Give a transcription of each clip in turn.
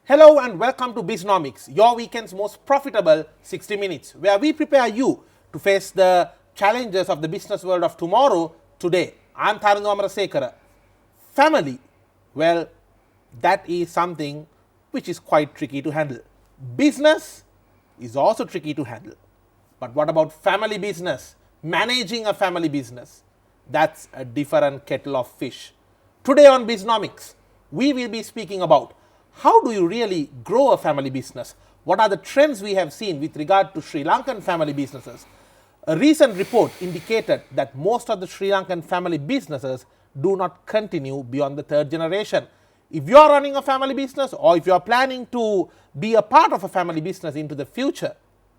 Hello and welcome to Bisnomics, your weekend's most profitable 60 minutes, where we prepare you to face the challenges of the business world of tomorrow, today. I'm Tharindu Amarasekara. Family, well, that is something which is quite tricky to handle. Business is also tricky to handle. But what about family business? Managing a family business, that's a different kettle of fish. Today on Bisnomics, we will be speaking about how do you really grow a family business? What are the trends we have seen with regard to Sri Lankan family businesses? A recent report indicated that most of the Sri Lankan family businesses do not continue beyond the third generation. If you are running a family business or if you are planning to be a part of a family business into the future,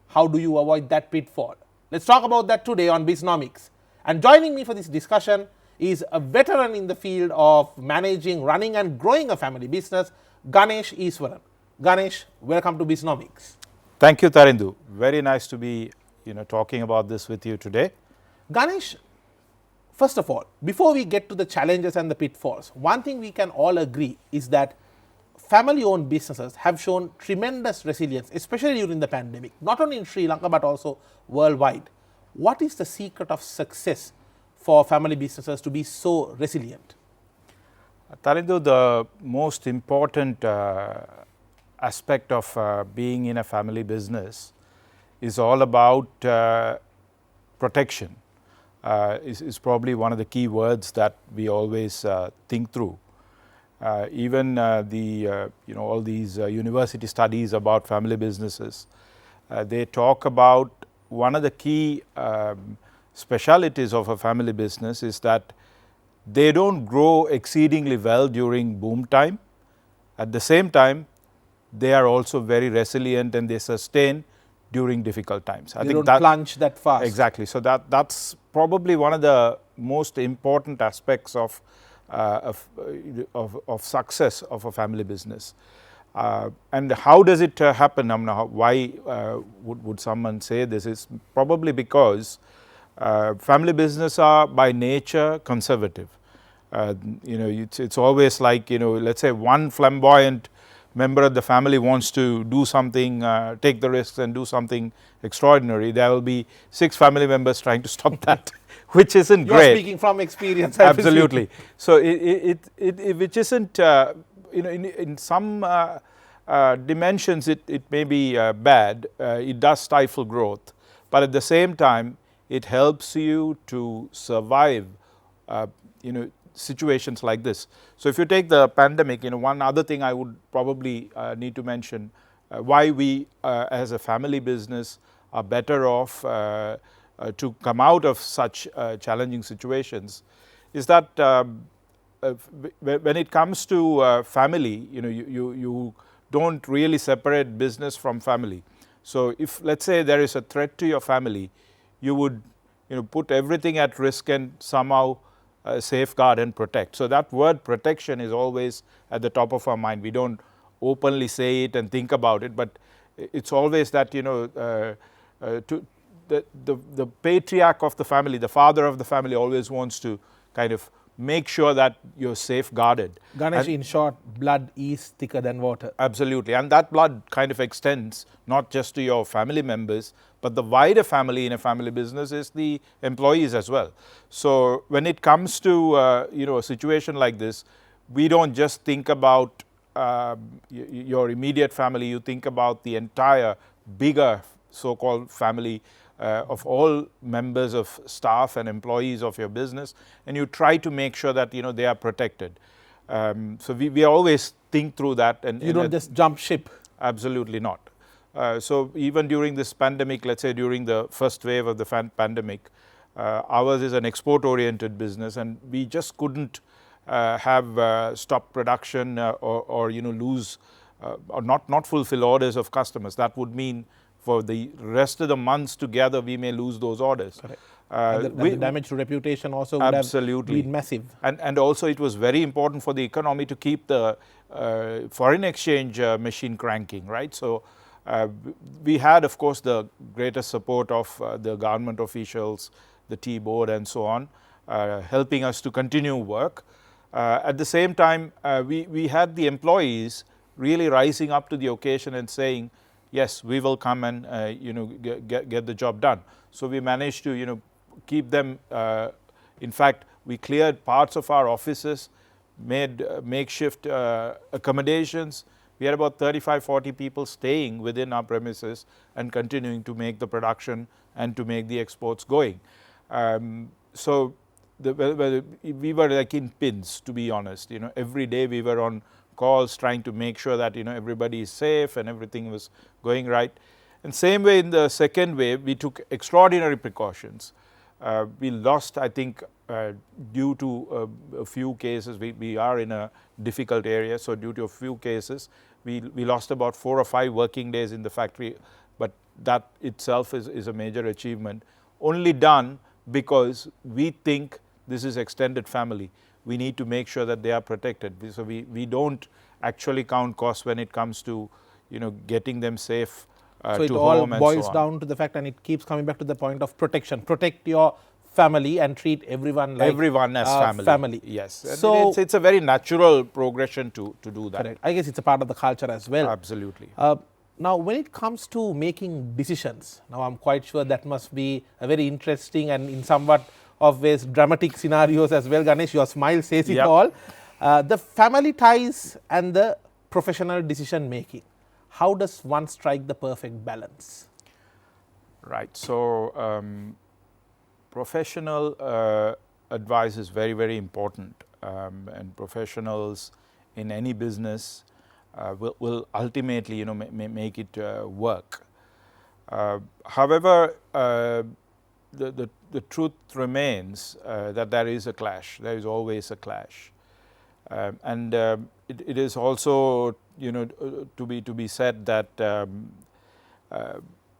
how do you avoid that pitfall? Let's talk about that today on Bisnomics. And joining me for this discussion is a veteran in the field of managing, running and growing a family business, Ganesh Iswaran. Ganesh, welcome to Bisnomics. Thank you, Tharindu. Very nice to be talking about this with you today. Ganesh, first of all, before we get to the challenges and the pitfalls, one thing we can all agree is that family-owned businesses have shown tremendous resilience, especially during the pandemic, not only in Sri Lanka but also worldwide. What is the secret of success for family businesses to be so resilient? Tharindu, the most important aspect of being in a family business is all about protection. Is probably one of the key words that we always think through. Even all these university studies about family businesses, they talk about one of the key specialities of a family business is that they don't grow exceedingly well during boom time. At the same time, they are also very resilient and they sustain during difficult times. They don't plunge that fast. Exactly. So that's probably one of the most important aspects of success of a family business. And how does it happen? Why would someone say this? Is probably because family business are by nature conservative. It's always like, let's say one flamboyant member of the family wants to do something, take the risks and do something extraordinary. There will be 6 family members trying to stop that, which isn't You're great. You're speaking from experience. Absolutely. So which isn't, in some dimensions it may be bad. It does stifle growth, but at the same time it helps you to survive situations like this. So if you take the pandemic, one other thing I would probably need to mention why we as a family business are better off to come out of such challenging situations is that when it comes to family, you don't really separate business from family. So if, let's say, there is a threat to your family, you would put everything at risk and somehow safeguard and protect. So that word protection is always at the top of our mind. We don't openly say it and think about it, but it's always that the patriarch of the family, the father of the family, always wants to kind of make sure that you're safeguarded. Ganesh, in short, blood is thicker than water. Absolutely, and that blood kind of extends not just to your family members, but the wider family in a family business is the employees as well. So when it comes to a situation like this, we don't just think about your immediate family. You think about the entire bigger so-called family of all members of staff and employees of your business, and you try to make sure that they are protected. So we always think through that. And you don't just jump ship. Absolutely not. So even during this pandemic, let's say during the first wave of the pandemic, ours is an export-oriented business, and we just couldn't have stop production or lose or not fulfill orders of customers. That would mean for the rest of the months together, we may lose those orders. The damage to reputation also would have been massive. And also it was very important for the economy to keep the foreign exchange machine cranking, right? So we had, of course, the greatest support of the government officials, the T board and so on, helping us to continue work. At the same time, we had the employees really rising up to the occasion and saying, yes, we will come and get the job done. So we managed to keep them. In fact, we cleared parts of our offices, made makeshift accommodations. We had about 35-40 people staying within our premises and continuing to make the production and to make the exports going. So we were like in pins, to be honest. Every day we were on calls trying to make sure that everybody is safe and everything was going right. And same way in the second wave, we took extraordinary precautions. We lost, I think, due to a few cases, we are in a difficult area, so due to a few cases, we lost about 4 or 5 working days in the factory, but that itself is a major achievement, only done because we think this is extended family. We need to make sure that they are protected. So we don't actually count costs when it comes to getting them safe so it to all home and boils so on. down to the fact, and it keeps coming back to the point of protection. Protect your family and treat everyone like everyone as family. Yes. So it's a very natural progression to do that. Correct. I guess it's a part of the culture as well. Absolutely. Now, when it comes to making decisions, now I'm quite sure that must be a very interesting and in somewhat of ways dramatic scenarios as well. Ganesh, your smile says it all. The family ties and the professional decision making. How does one strike the perfect balance? Right. So, professional advice is very, very important, and professionals in any business will ultimately make it work. However, the truth remains that there is a clash. There is always a clash, and it is also to be said that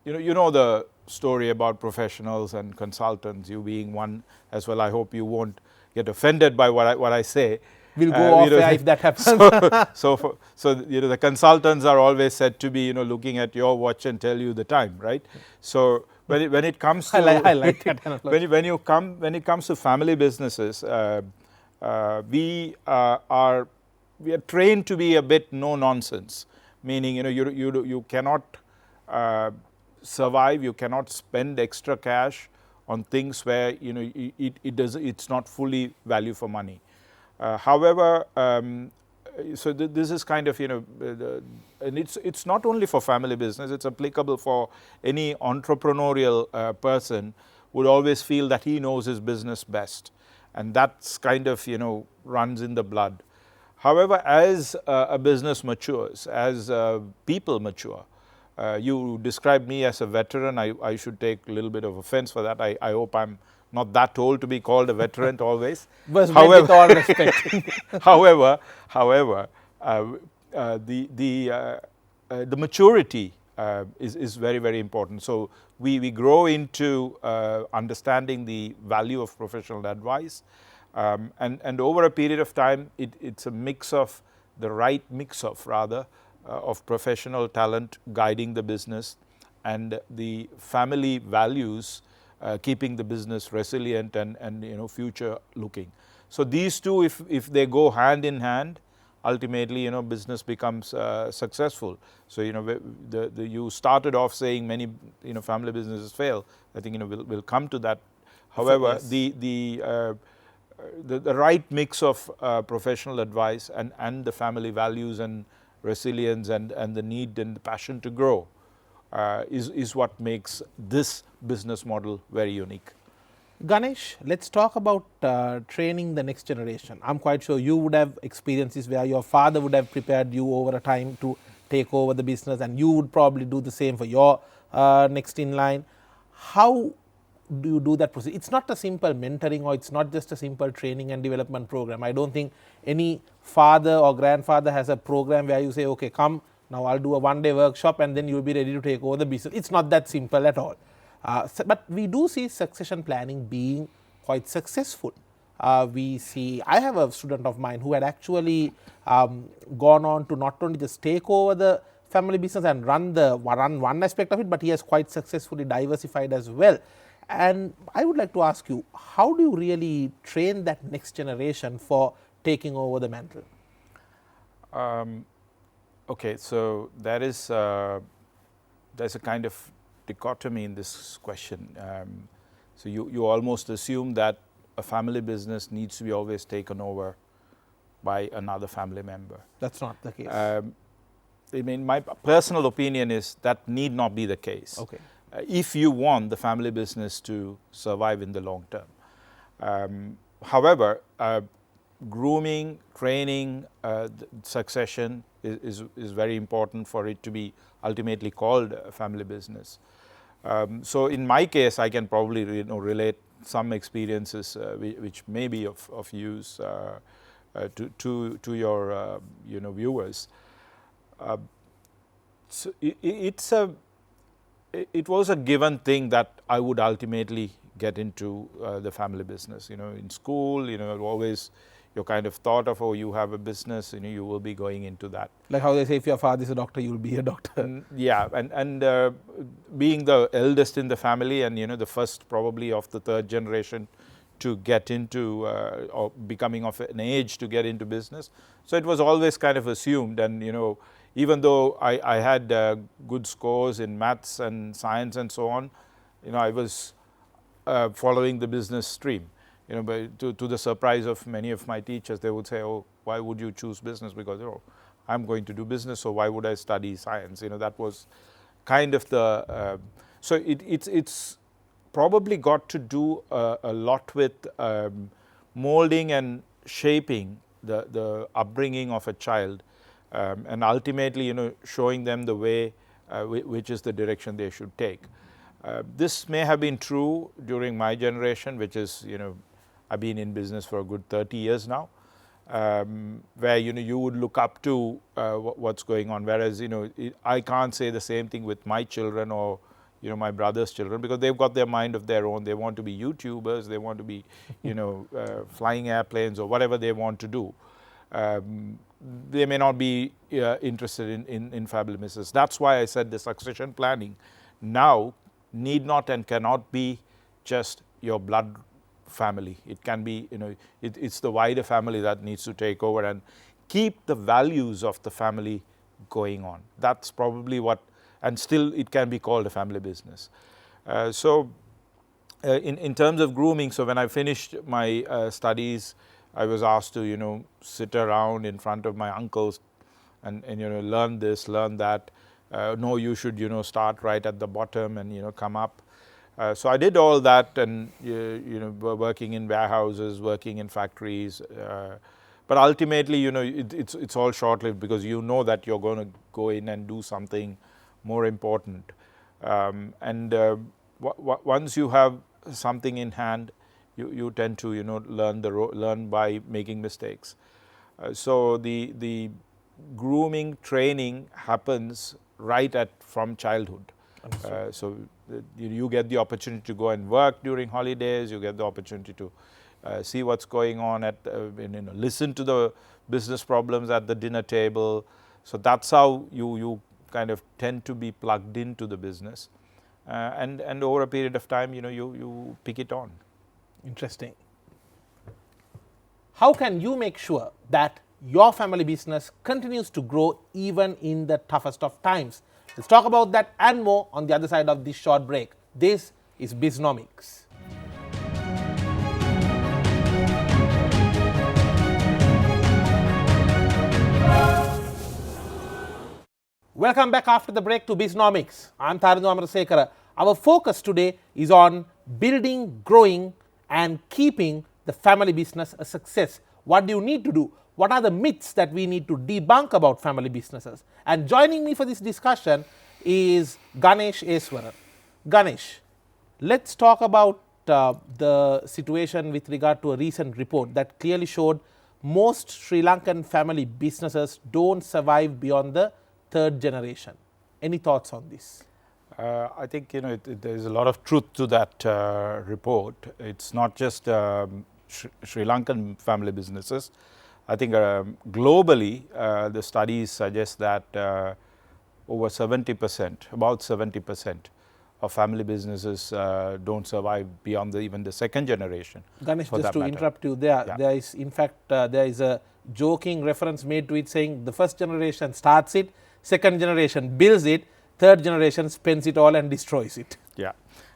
the story about professionals and consultants, you being one as well. I hope you won't get offended by what I say. We'll go off air if that happens. So the consultants are always said to be looking at your watch and tell you the time, right? So when it comes to I like that. when it comes to family businesses, we are trained to be a bit no nonsense, meaning you cannot survive, you cannot spend extra cash on things where it's not fully value for money. However, so this is kind of and it's not only for family business, it's applicable for any entrepreneurial person would always feel that he knows his business best, and that's kind of runs in the blood. However, as a business matures, as people mature, you described me as a veteran. I should take a little bit of offense for that. I hope I'm not that old to be called a veteran always. With all respect. However, the maturity is very, very important. So we grow into understanding the value of professional advice, and over a period of time, it's a mix of the right mix of of professional talent guiding the business and the family values keeping the business resilient and future looking. So these two, if they go hand in hand, ultimately business becomes successful. So you started off saying many family businesses fail. I think we'll come to that. However, yes. The right mix of professional advice and the family values and resilience and the need and the passion to grow is what makes this business model very unique. Ganesh, let's talk about training the next generation. I'm quite sure you would have experiences where your father would have prepared you over a time to take over the business, and you would probably do the same for your next in line. How do you do that process? It's not a simple mentoring, or it's not just a simple training and development program. I don't think any father or grandfather has a program where you say, okay, come, now I'll do a one-day workshop and then you'll be ready to take over the business. It's not that simple at all. But we do see succession planning being quite successful. We see, I have a student of mine who had actually gone on to not only just take over the family business and run one aspect of it, but he has quite successfully diversified as well. And I would like to ask you, how do you really train that next generation for taking over the mantle? Okay, so there's a kind of dichotomy in this question. So you almost assume that a family business needs to be always taken over by another family member. That's not the case. I mean, my personal opinion is that need not be the case. Okay. If you want the family business to survive in the long term. However, grooming, training, succession is very important for it to be ultimately called a family business. So in my case, I can probably relate some experiences which may be of use to your viewers. So it was a given thing that I would ultimately get into the family business. In school, always you're kind of thought of, oh, you have a business, you will be going into that. Like how they say, if your father is a doctor, you'll be a doctor. Yeah, and being the eldest in the family and the first probably of the third generation to get into or becoming of an age to get into business. So it was always kind of assumed, and even though I had good scores in maths and science and so on, I was following the business stream. But to the surprise of many of my teachers, they would say, oh, why would you choose business? Because I'm going to do business, so why would I study science? That was kind of the so it's probably got to do a lot with molding and shaping the upbringing of a child, and ultimately showing them the way which is the direction they should take. This may have been true during my generation, which is I've been in business for a good 30 years now, where you would look up to what's going on, whereas I can't say the same thing with my children or my brother's children, because they've got their mind of their own. They want to be YouTubers, they want to be flying airplanes or whatever they want to do. They may not be interested in family business. That's why I said the succession planning now need not and cannot be just your blood family. It can be, it's the wider family that needs to take over and keep the values of the family going on. That's probably what, and still it can be called a family business. So in terms of grooming, so when I finished my studies, I was asked to sit around in front of my uncles and learn this, learn that. No, you should start right at the bottom and come up. So I did all that, and working in warehouses, working in factories, but ultimately it's all short-lived, because that you're going to go in and do something more important, and once you have something in hand, you tend to learn by making mistakes. So the grooming training happens right from childhood. So you get the opportunity to go and work during holidays. You get the opportunity to see what's going on listen to the business problems at the dinner table. So that's how you kind of tend to be plugged into the business, and over a period of time, you pick it on. Interesting. How can you make sure that your family business continues to grow even in the toughest of times? Let's talk about that and more on the other side of this short break. This is Bisnomics. Welcome back after the break to Bisnomics. I'm Tharindu. Our focus today is on building, growing, and keeping the family business a success. What do you need to do? What are the myths that we need to debunk about family businesses? And joining me for this discussion is Ganesh Eswaran. Ganesh, let's talk about the situation with regard to a recent report that clearly showed most Sri Lankan family businesses don't survive beyond the third generation. Any thoughts on this? I think there is a lot of truth to that report. It's not just Sri Lankan family businesses. I think globally the studies suggest that over 70%, about 70% of family businesses don't survive beyond even the second generation. Ganesh, just to interrupt you there, there is in fact there is a joking reference made to it saying the first generation starts it, second generation builds it, third generation spends it all and destroys it. Yeah,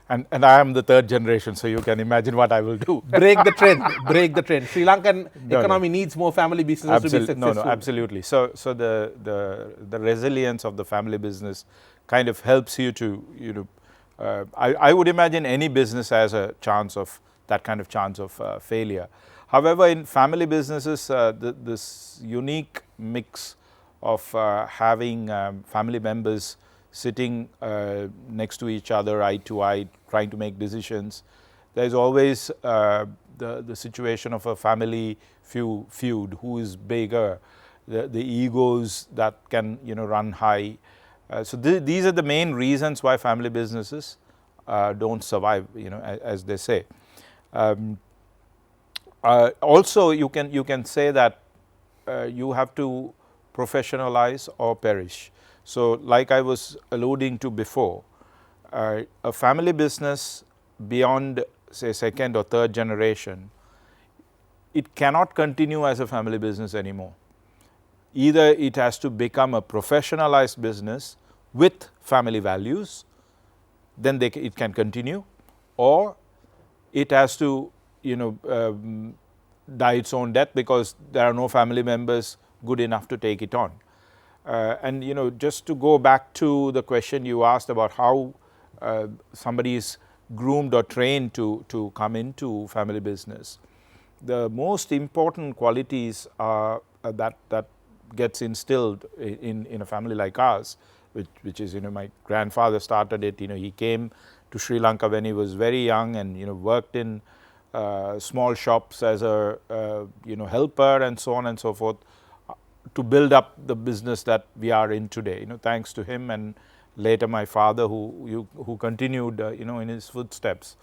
and I am the third generation, so you can imagine what I will do. Break the trend, break the trend. Sri Lankan economy needs more family businesses to be successful. No, absolutely. So the resilience of the family business kind of helps you to, I would imagine any business has a chance of that kind of chance of failure. However, in family businesses, this unique mix of having family members sitting next to each other, eye to eye, trying to make decisions, there is always the situation of a family feud, who is bigger, the egos that can run high. So these are the main reasons why family businesses don't survive, as they say. Also, you can say that you have to professionalize or perish. So, like I was alluding to before, a family business beyond, say, second or third generation, it cannot continue as a family business anymore. Either it has to become a professionalized business with family values, then it can continue, or it has to die its own death because there are no family members good enough to take it on. And just to go back to the question you asked about how somebody is groomed or trained to come into family business, the most important qualities are that gets instilled in a family like ours, which is my grandfather started it. He came to Sri Lanka when he was very young and worked in small shops as a helper and so on and so forth, to build up the business that we are in today. Thanks to him and later my father, who continued in his footsteps.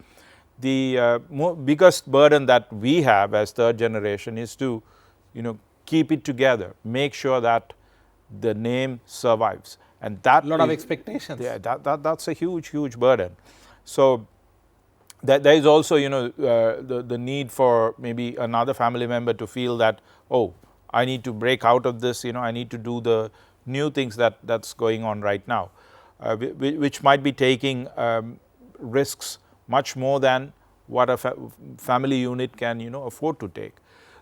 The biggest burden that we have as third generation is to keep it together, make sure that the name survives, and that lot of expectations. Yeah, that's a huge burden. So there is also the need for maybe another family member to feel that, oh, I need to break out of this, I need to do the new things that's going on right now, which might be taking risks much more than what a family unit can afford to take.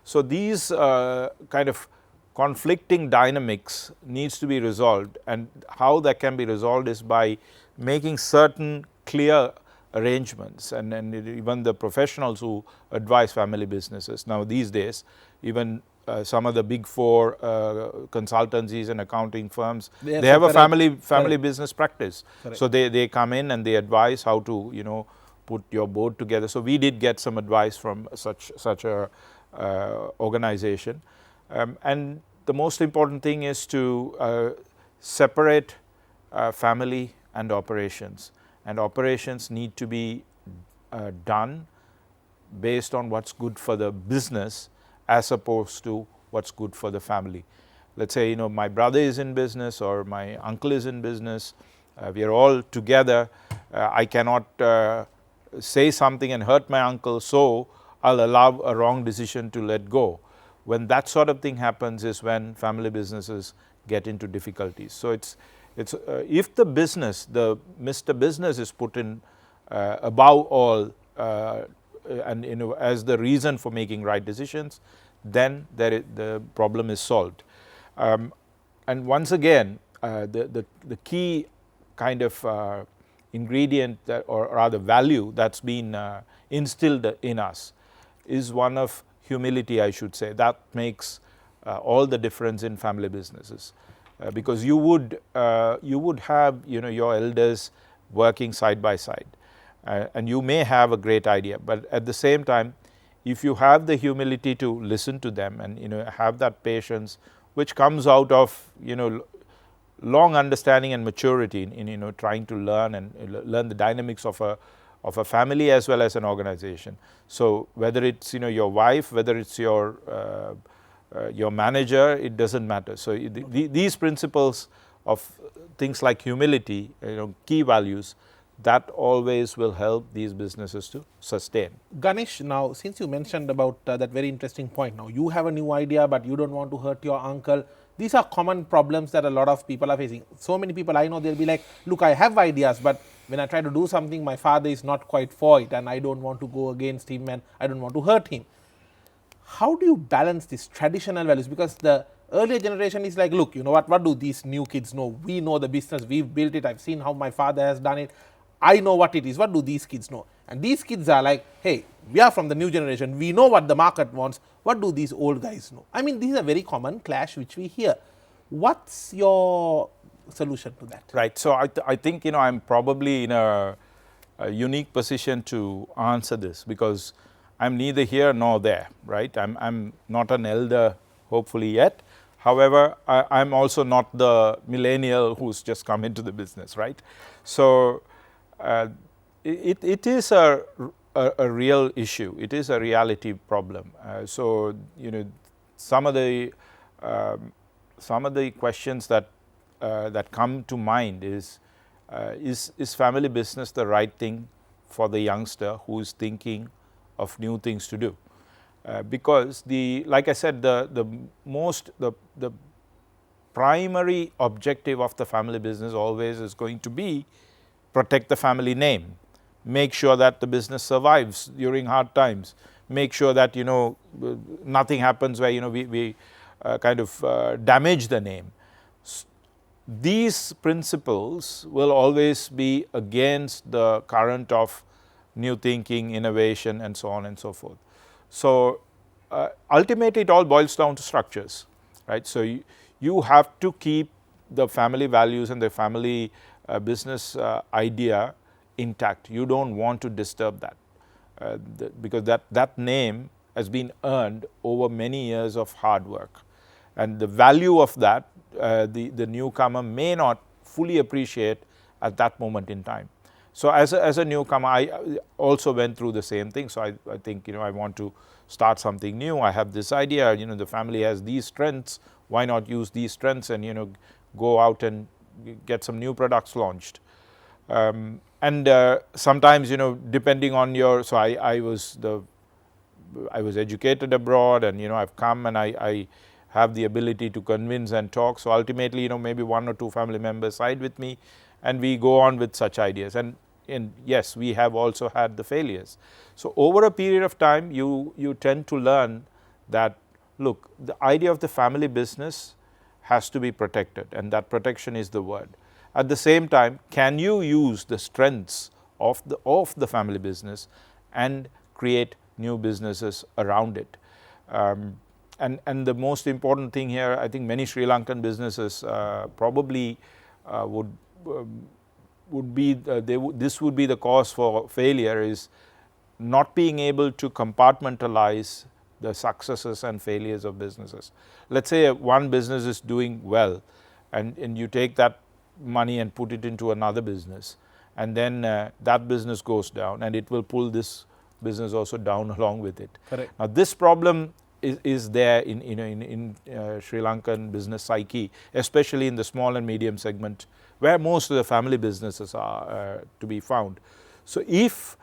So these kind of conflicting dynamics needs to be resolved, and how that can be resolved is by making certain clear arrangements, and even the professionals who advise family businesses now these days, even some of the big four consultancies and accounting firms, they have a family business practice. Correct. So they come in and they advise how to put your board together. So we did get some advice from such a organization, and the most important thing is to separate family and operations. And operations need to be done based on what's good for the business as opposed to what's good for the family. Let's say my brother is in business or my uncle is in business, we are all together. I cannot say something and hurt my uncle, so I'll allow a wrong decision to let go. When that sort of thing happens is when family businesses get into difficulties. So it's if the business, the Mr. Business is put in above all and as the reason for making right decisions, then the problem is solved. And once again, the key kind of ingredient or rather value that's been instilled in us is one of humility, I should say. That makes all the difference in family businesses. Because you would have your elders working side by side, and you may have a great idea, but at the same time, if you have the humility to listen to them and have that patience, which comes out of long understanding and maturity in trying to learn the dynamics of a family as well as an organization. So whether it's your wife, whether it's your manager, it doesn't matter. So these principles of things like humility, key values, that always will help these businesses to sustain. Ganesh, now since you mentioned about that very interesting point, now you have a new idea but you don't want to hurt your uncle. These are common problems that a lot of people are facing. So many people I know, they'll be like, look, I have ideas, but when I try to do something, my father is not quite for it and I don't want to go against him and I don't want to hurt him. How do you balance these traditional values? Because the earlier generation is like, look, you know what do these new kids know? We know the business, we've built it, I've seen how my father has done it. I know what it is. What do these kids know? And these kids are like, hey, we are from the new generation. We know what the market wants. What do these old guys know? I mean, this is a very common clash which we hear. What's your solution to that? Right. So I think, you know, I'm probably in a unique position to answer this because I'm neither here nor there, right? I'm not an elder, hopefully, yet. However, I'm also not the millennial who's just come into the business, right? So it is a real issue. It is a reality problem. So, you know, some of the questions that come to mind is family business the right thing for the youngster who is thinking of new things to do? Because like I said, the primary objective of the family business always is going to be protect the family name, make sure that the business survives during hard times, make sure that, you know, nothing happens where, you know, we kind of damage the name. These principles will always be against the current of new thinking, innovation, and so on and so forth. So ultimately it all boils down to structures, right? So you have to keep the family values and the family business idea intact. You don't want to disturb that because that name has been earned over many years of hard work, and the value of that the newcomer may not fully appreciate at that moment in time. So as a newcomer, I also went through the same thing. So I think, you know, I want to start something new. I have this idea, you know, the family has these strengths. Why not use these strengths and, you know, go out and get some new products launched? And sometimes, you know, depending on your, so I was educated abroad, and, you know, I've come and I have the ability to convince and talk. So ultimately, you know, maybe one or two family members side with me, and we go on with such ideas. And yes, we have also had the failures. So over a period of time, you tend to learn that, look, the idea of the family business has to be protected, and that protection is the word. At the same time, can you use the strengths of the family business and create new businesses around it? And the most important thing here, I think many Sri Lankan businesses probably would be this would be the cause for failure, is not being able to compartmentalize the successes and failures of businesses. Let's say one business is doing well, and you take that money and put it into another business, and then that business goes down, and it will pull this business also down along with it. Correct. Now this problem is there in Sri Lankan business psyche, especially in the small and medium segment, where most of the family businesses are to be found. So if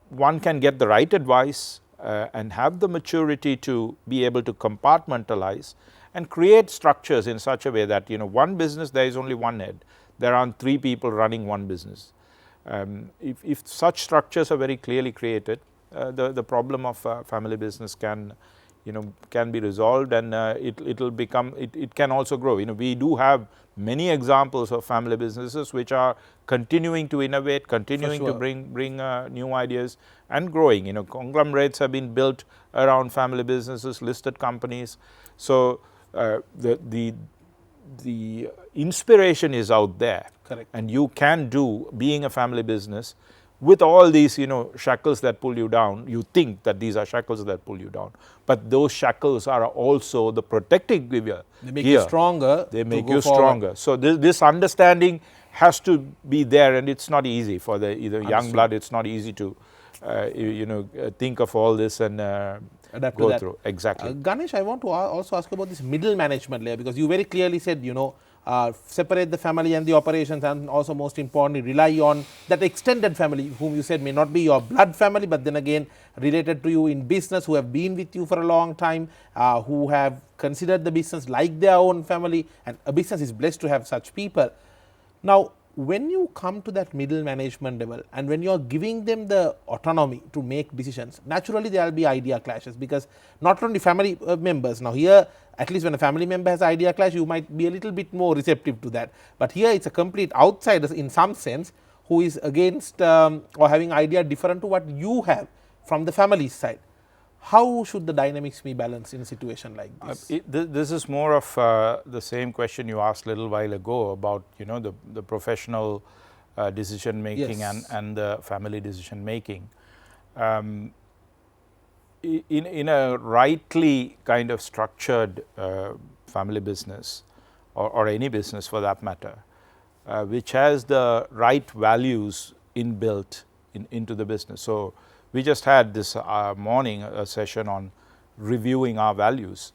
one can get the right advice and have the maturity to be able to compartmentalize and create structures in such a way that, you know, one business, there is only one head, there aren't three people running one business. If such structures are very clearly created, the problem of family business can be resolved, and it can also grow. You know, we do have many examples of family businesses which are continuing to innovate, continuing to bring new ideas and growing. You know, conglomerates have been built around family businesses, listed companies. So the inspiration is out there. Correct. And you can do, being a family business, with all these, you know, shackles that pull you down. You think that these are shackles that pull you down, but those shackles are also the protecting gear. They make you stronger. They make you stronger. So this understanding has to be there, and it's not easy for the young blood. It's not easy to think of all this and adapt go to that. through. Exactly. Ganesh, I want to also ask about this middle management layer, because you very clearly said, separate the family and the operations, and also most importantly rely on that extended family whom you said may not be your blood family, but then again related to you in business, who have been with you for a long time, who have considered the business like their own family, and a business is blessed to have such people. Now, when you come to that middle management level and when you are giving them the autonomy to make decisions, naturally there will be idea clashes, because not only family members, now here at least when a family member has idea clash, you might be a little bit more receptive to that, but here it's a complete outsider in some sense who is against or having idea different to what you have from the family side. How should the dynamics be balanced in a situation like this? This is more of the same question you asked a little while ago about the professional decision making, Yes. and the family decision making. In a rightly kind of structured family business, or any business for that matter, which has the right values inbuilt into the business. So we just had this morning a session on reviewing our values,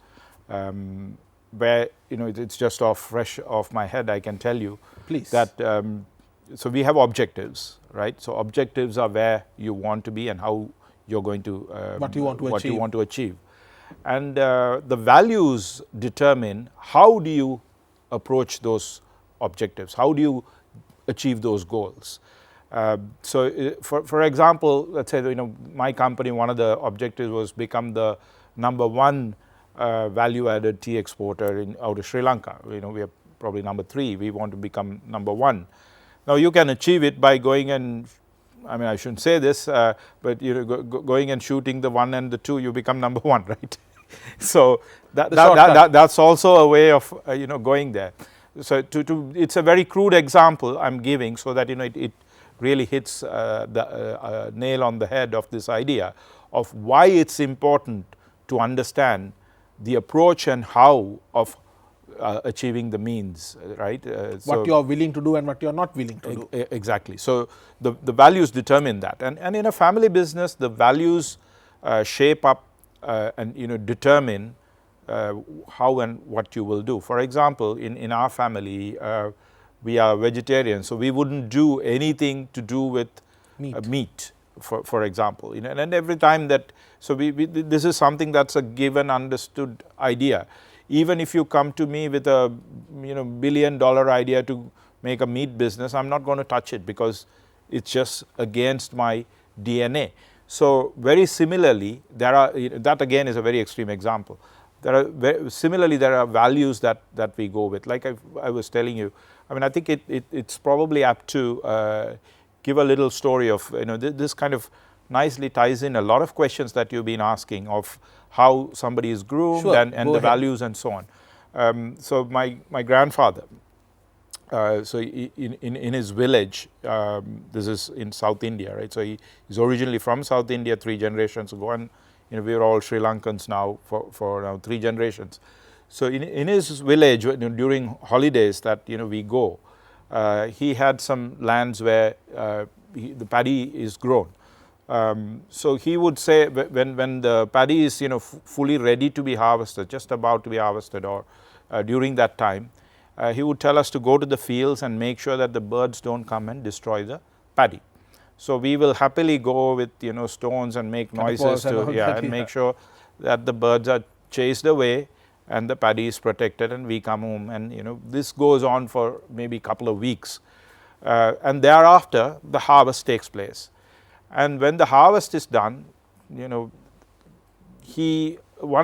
where it's just fresh off my head. I can tell you, Please. that so we have objectives, right? So objectives are where you want to be and how you're going to What you want to achieve. And the values determine how do you approach those objectives, how do you achieve those goals. So for example, let's say my company, one of the objectives was become the #1 value added tea exporter out of Sri Lanka. We are probably #3. We want to become #1. Now you can achieve it by going and, I shouldn't say this, but going and shooting the 1 and the 2, you become #1, right? So that's also a way of going there. So it's a very crude example I'm giving, so that it really hits the nail on the head of this idea of why it's important to understand the approach and how of achieving the means, right? What you are willing to do and what you are not willing to do. Exactly. So the values determine that, and in a family business, the values shape up and determine how and what you will do. For example, in our family, we are vegetarians, so we wouldn't do anything to do with meat, for example. And every time that, so this is something that's a given, understood idea. Even if you come to me with a $1 billion idea to make a meat business, I'm not going to touch it, because it's just against my DNA. So very similarly, there are, that again is a very extreme example. Similarly, there are values that we go with. Like I was telling you, I think it's probably apt to give a little story of, this kind of nicely ties in a lot of questions that you've been asking of how somebody is groomed, sure, and the values and so on. So my grandfather, so in his village, this is in South India, right? So he's originally from South India 3 generations ago, and we're all Sri Lankans now for now 3 generations. So in his village, during holidays that we go, he had some lands where the paddy is grown. So he would say, when the paddy is fully ready to be harvested, just about to be harvested, or during that time, he would tell us to go to the fields and make sure that the birds don't come and destroy the paddy. So we will happily go with stones and make noises and make sure that the birds are chased away and the paddy is protected, and we come home, and this goes on for maybe a couple of weeks, and thereafter the harvest takes place. And when the harvest is done, one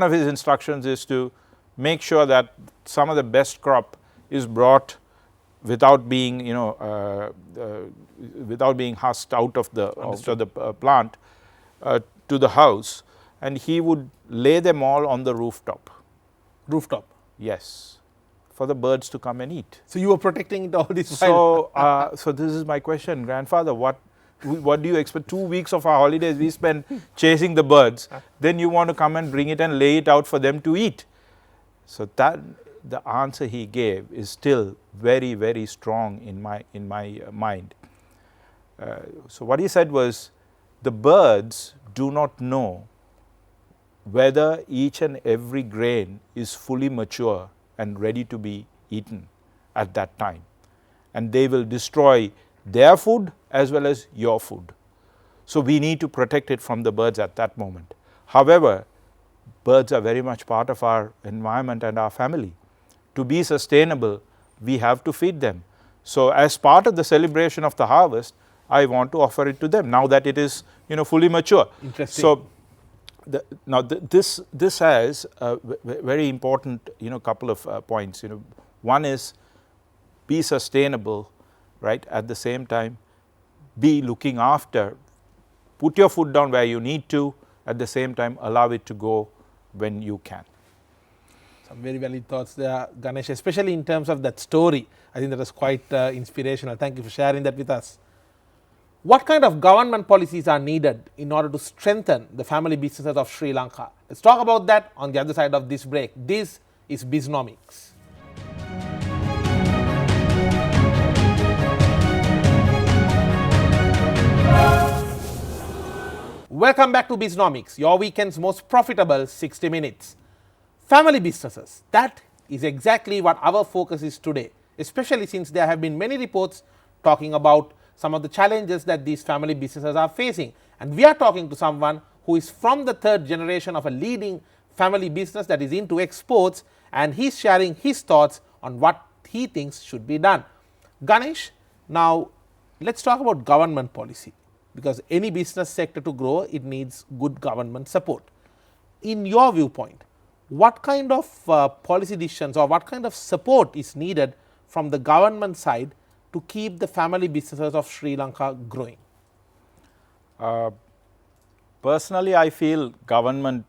of his instructions is to make sure that some of the best crop is brought without being husked out of the plant to the house, and he would lay them all on the rooftop. Rooftop? Yes, for the birds to come and eat. So you were protecting it all this while? So this is my question, grandfather. What do you expect? 2 weeks of our holidays we spend chasing the birds. Then you want to come and bring it and lay it out for them to eat. So that the answer he gave is still very, very strong in my mind. So what he said was, the birds do not know whether each and every grain is fully mature and ready to be eaten at that time. And they will destroy their food as well as your food. So we need to protect it from the birds at that moment. However, birds are very much part of our environment and our family. To be sustainable, we have to feed them. So as part of the celebration of the harvest, I want to offer it to them now that it is, fully mature. Interesting. So this has a very important, couple of points. One is be sustainable, right? At the same time, be looking after. Put your foot down where you need to. At the same time, allow it to go when you can. Some very valid thoughts there, Ganesh, especially in terms of that story. I think that was quite inspirational. Thank you for sharing that with us. What kind of government policies are needed in order to strengthen the family businesses of Sri Lanka? Let's talk about that on the other side of this break. This is Bisnomics. Welcome back to Bisnomics, your weekend's most profitable 60 minutes. Family businesses, that is exactly what our focus is today, especially since there have been many reports talking about some of the challenges that these family businesses are facing. And we are talking to someone who is from the third generation of a leading family business that is into exports, and he's sharing his thoughts on what he thinks should be done. Ganesh, now let's talk about government policy, because any business sector to grow, it needs good government support. In your viewpoint, what kind of policy decisions or what kind of support is needed from the government side to keep the family businesses of Sri Lanka growing? Personally, I feel government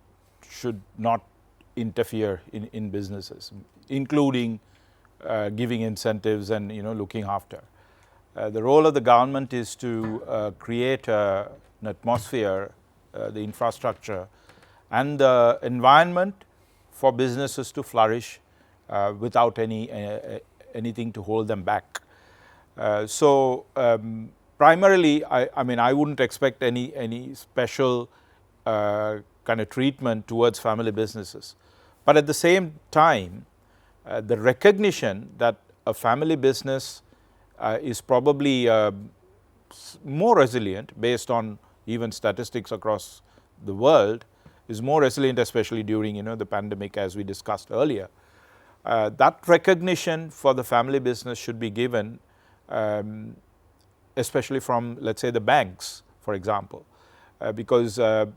should not interfere in businesses, including giving incentives and looking after. The role of the government is to create an atmosphere, the infrastructure and the environment for businesses to flourish without anything to hold them back. Primarily, I wouldn't expect any special kind of treatment towards family businesses. But at the same time, the recognition that a family business is probably more resilient based on even statistics across the world, is more resilient, especially during the pandemic, as we discussed earlier. That recognition for the family business should be given, especially from, let's say, the banks, for example, because a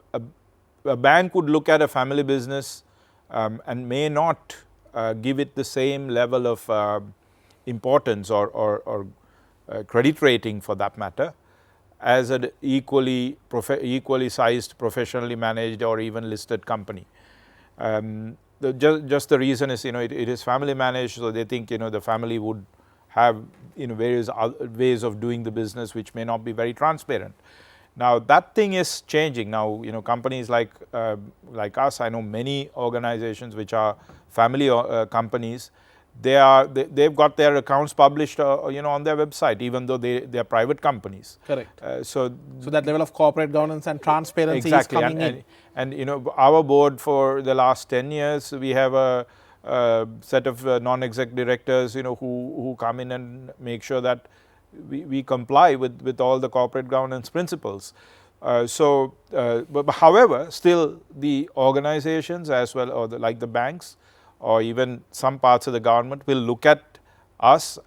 bank would look at a family business and may not give it the same level of importance or credit rating, for that matter, as an equally sized, professionally managed or even listed company. Just the reason is, it is family managed, so they think, the family would have, various ways of doing the business which may not be very transparent. Now that thing is changing. Now, companies like us, I know many organizations which are family companies. They've got their accounts published, on their website, even though they are private companies. Correct. So that level of corporate governance and transparency exactly. is coming in. And our board for the last 10 years, we have a set of non-exec directors, who come in and make sure that we comply with all the corporate governance principles. But however, still the organizations as well, or like the banks, or even some parts of the government will look at us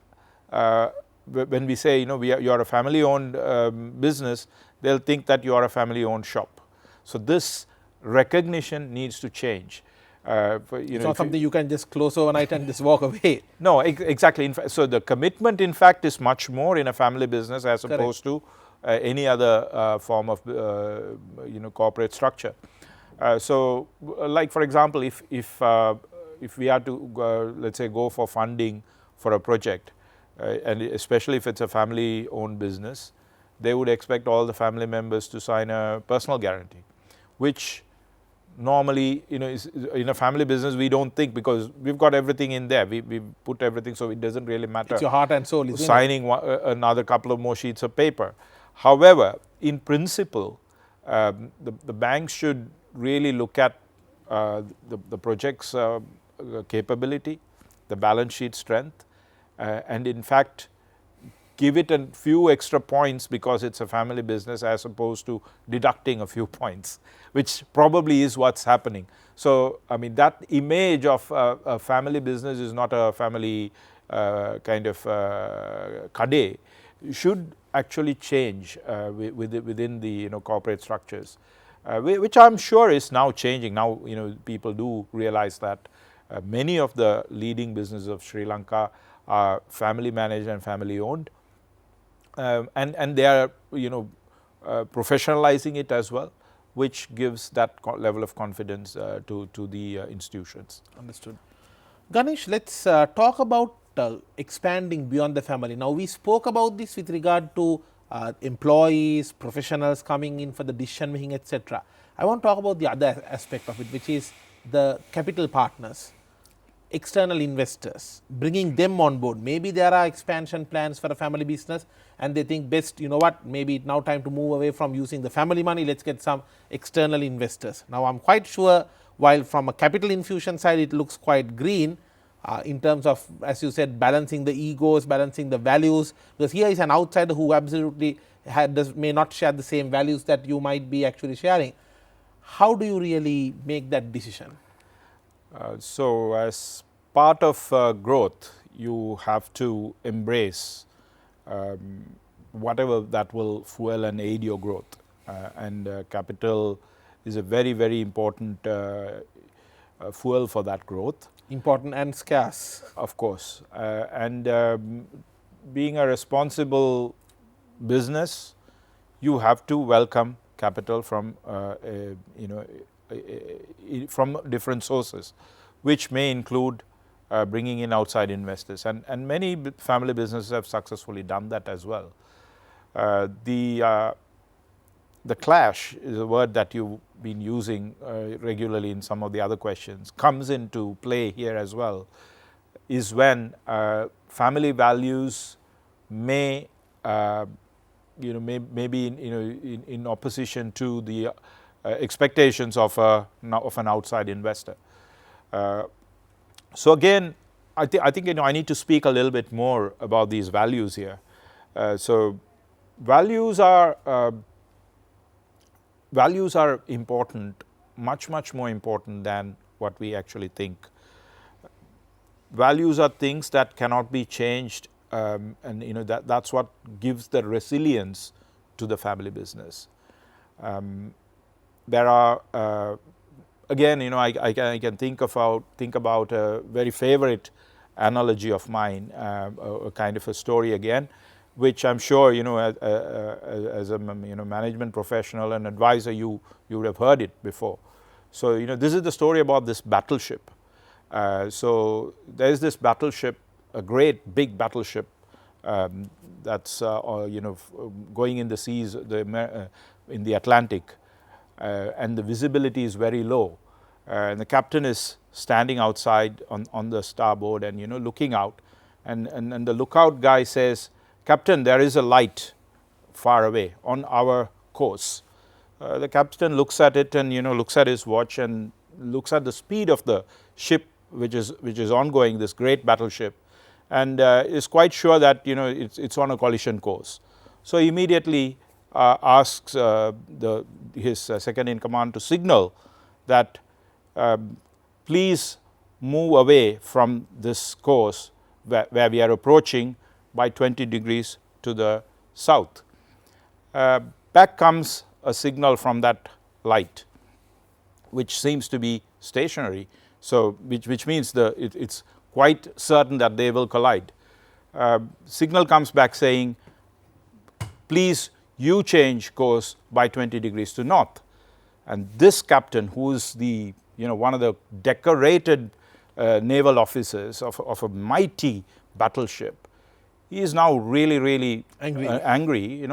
when we say, you're a family-owned business, they'll think that you are a family-owned shop. So this recognition needs to change. It's not something you can just close overnight and just walk away. No, exactly. So the commitment, in fact, is much more in a family business as Correct. opposed to any other form of corporate structure. Like for example, if we are to let's say go for funding for a project, and especially if it's a family-owned business, they would expect all the family members to sign a personal guarantee, which normally, is, in a family business we don't think, because we've got everything in there. We put everything, so it doesn't really matter. It's your heart and soul, isn't signing another couple of more sheets of paper. However, in principle, the banks should really look at the project's capability, the balance sheet strength, and in fact give it a few extra points because it's a family business as opposed to deducting a few points, which probably is what's happening. So, I mean, that image of a family business is not a family kind of kade, should actually change within the corporate structures, which I'm sure is now changing. Now, people do realize that many of the leading businesses of Sri Lanka are family managed and family owned, and they are professionalizing it as well, which gives that level of confidence to the institutions. Understood. Ganesh, let's talk about expanding beyond the family. Now, we spoke about this with regard to employees, professionals coming in for the decision making, etc. I want to talk about the other aspect of it, which is the capital partners, external investors, bringing them on board. Maybe there are expansion plans for a family business and they think best, maybe now time to move away from using the family money, let's get some external investors. Now, I'm quite sure while from a capital infusion side it looks quite green in terms of, as you said, balancing the egos, balancing the values, because here is an outsider who absolutely may not share the same values that you might be actually sharing. How do you really make that decision? So, as part of growth, you have to embrace whatever that will fuel and aid your growth, and capital is a very, very important fuel for that growth. Important and scarce. Of course, and being a responsible business, you have to welcome capital from from different sources, which may include bringing in outside investors, and many family businesses have successfully done that as well. The clash is a word that you've been using regularly in some of the other questions, comes into play here as well, is when family values may maybe in opposition to the expectations of an outside investor. So again, I think I need to speak a little bit more about these values here. So values are important, much more important than what we actually think. Values are things that cannot be changed, and that's what gives the resilience to the family business. There are again, I can think about a very favorite analogy of mine, a kind of a story again, which I'm sure as a management professional and advisor you would have heard it before. So this is the story about this battleship. So there is this battleship, a great big battleship that's going in the seas, in the Atlantic, and the visibility is very low, and the captain is standing outside on the starboard and looking out, and the lookout guy says, "Captain, there is a light far away on our course." The captain looks at it and looks at his watch and looks at the speed of the ship which is ongoing, this great battleship, and is quite sure that it's on a collision course. So immediately asks his second in command to signal that please move away from this course where we are approaching by 20 degrees to the south. Back comes a signal from that light, which seems to be stationary, so which means it's quite certain that they will collide. Signal comes back saying, please you change course by 20 degrees to north. And this captain, who is the one of the decorated naval officers of a mighty battleship, he is now really angry.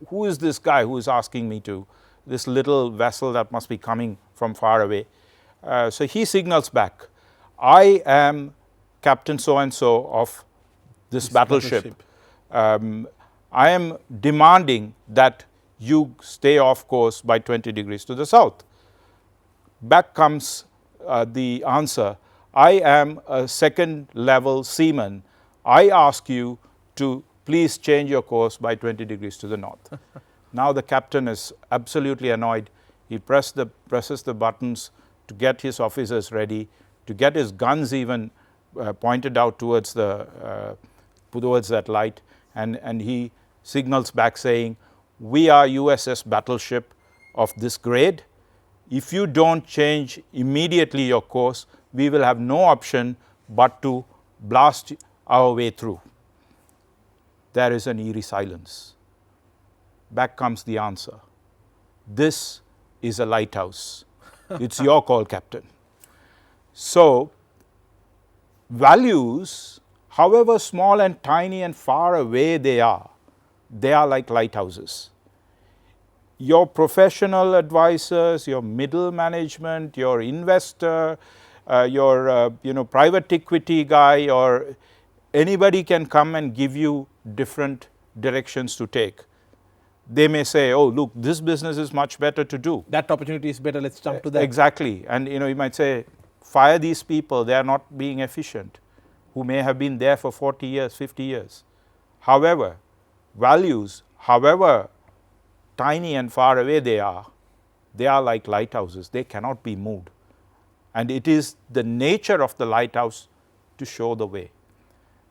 Who is this guy who is asking me to, this little vessel that must be coming from far away? So he signals back, I am Captain so and so of this battleship. I am demanding that you stay off course by 20 degrees to the south. Back comes the answer, I am a second level seaman. I ask you to please change your course by 20 degrees to the north. Now the captain is absolutely annoyed. He presses the buttons to get his officers ready, to get his guns even pointed out towards that light, and he signals back saying, we are USS battleship of this grade. If you don't change immediately your course, we will have no option but to blast our way through. There is an eerie silence. Back comes the answer. This is a lighthouse. It's your call, Captain. So, values, however small and tiny and far away they are like lighthouses. Your professional advisors, your middle management, your investor, your private equity guy, or anybody can come and give you different directions to take. They may say, oh, look, this business is much better to do. That opportunity is better, let's jump to that. Exactly. And you might say, fire these people, they are not being efficient, who may have been there for 40 years, 50 years. However, values, however tiny and far away they are like lighthouses. They cannot be moved. And it is the nature of the lighthouse to show the way.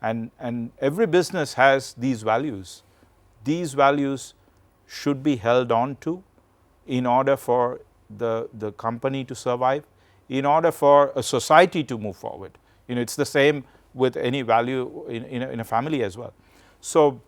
And every business has these values. These values should be held on to in order for the company to survive, in order for a society to move forward. It's the same with any value in a family as well. So,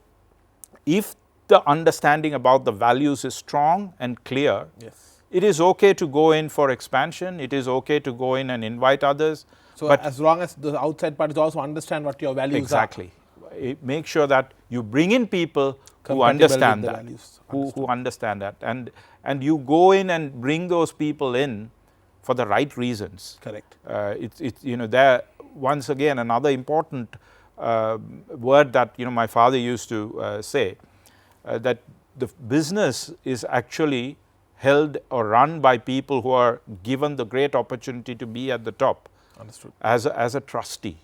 if the understanding about the values is strong and clear, yes, it is okay to go in for expansion. It is okay to go in and invite others. So, as long as the outside parties also understand what your values exactly. are. Make sure that you bring in people who understand that, who understand that, and you go in and bring those people in for the right reasons. Correct. There once again another important word that my father used to say, that the business is actually held or run by people who are given the great opportunity to be at the top. Understood. As a trustee.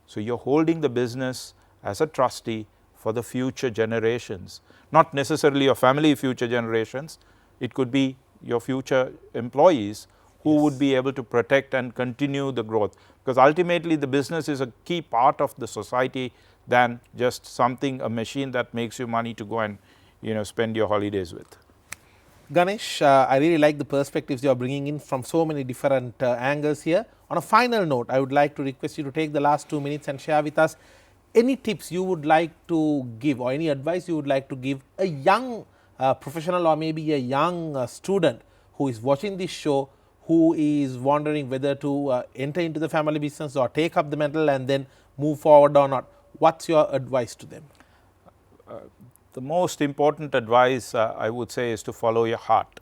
So, you are holding the business as a trustee for the future generations, not necessarily your family future generations. It could be your future employees who yes. would be able to protect and continue the growth, because ultimately the business is a key part of the society than just something, a machine that makes you money to go and spend your holidays with. Ganesh, I really like the perspectives you are bringing in from so many different angles here. On a final note, I would like to request you to take the last 2 minutes and share with us any tips you would like to give or any advice you would like to give a young professional or maybe a young student who is watching this show, who is wondering whether to enter into the family business or take up the mantle and then move forward or not. What's your advice to them? The most important advice I would say is to follow your heart.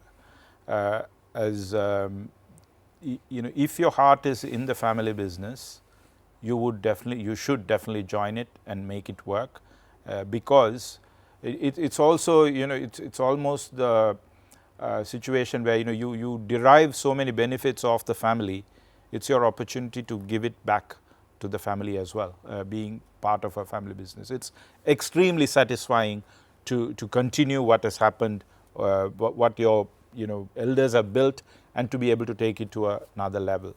If your heart is in the family business, you should definitely join it and make it work, because it's also it's almost the situation where you derive so many benefits of the family. It's your opportunity to give it back to the family as well, being part of a family business. It's extremely satisfying to continue what has happened, what your elders have built, and to be able to take it to another level.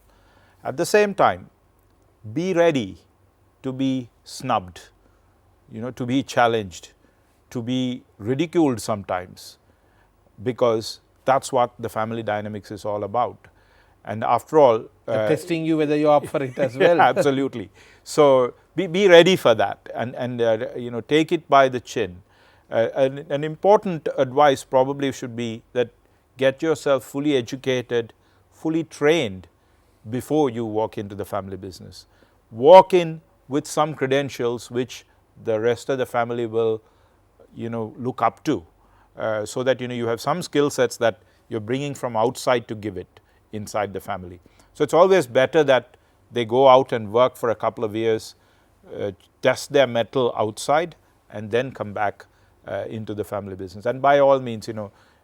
At the same time, be ready to be snubbed, to be challenged, to be ridiculed sometimes, because that's what the family dynamics is all about. And after all, testing you whether you're up for it as well. Yeah, absolutely. So be ready for that, and take it by the chin. An important advice probably should be that get yourself fully educated, fully trained before you walk into the family business. Walk in with some credentials which the rest of the family will look up to, so that you have some skill sets that you're bringing from outside to give it inside the family. So it's always better that they go out and work for a couple of years, test their mettle outside, and then come back into the family business. And by all means,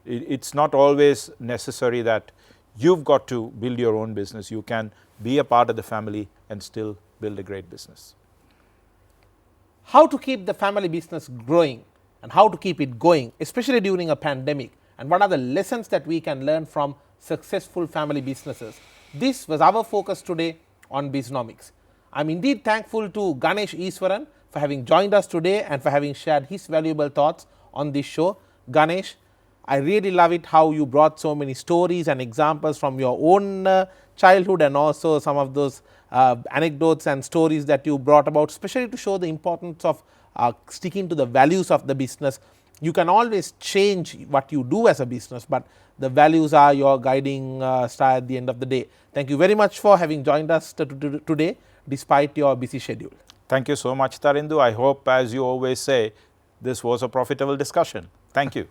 it's not always necessary that you've got to build your own business. You can be a part of the family and still build a great business. How to keep the family business growing and how to keep it going, especially during a pandemic, and what are the lessons that we can learn from successful family businesses. This was our focus today on Bisnomics. I'm indeed thankful to Ganesh Iswaran for having joined us today and for having shared his valuable thoughts on this show. Ganesh, I really love it how you brought so many stories and examples from your own childhood, and also some of those anecdotes and stories that you brought about, especially to show the importance of sticking to the values of the business. You can always change what you do as a business, but the values are your guiding star at the end of the day. Thank you very much for having joined us today despite your busy schedule. Thank you so much, Tarindu. I hope, as you always say, this was a profitable discussion. Thank you.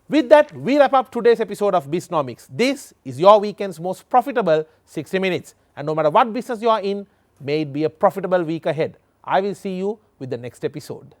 With that, we wrap up today's episode of Bisnomics. This is your weekend's most profitable 60 minutes. And no matter what business you are in, may it be a profitable week ahead. I will see you with the next episode.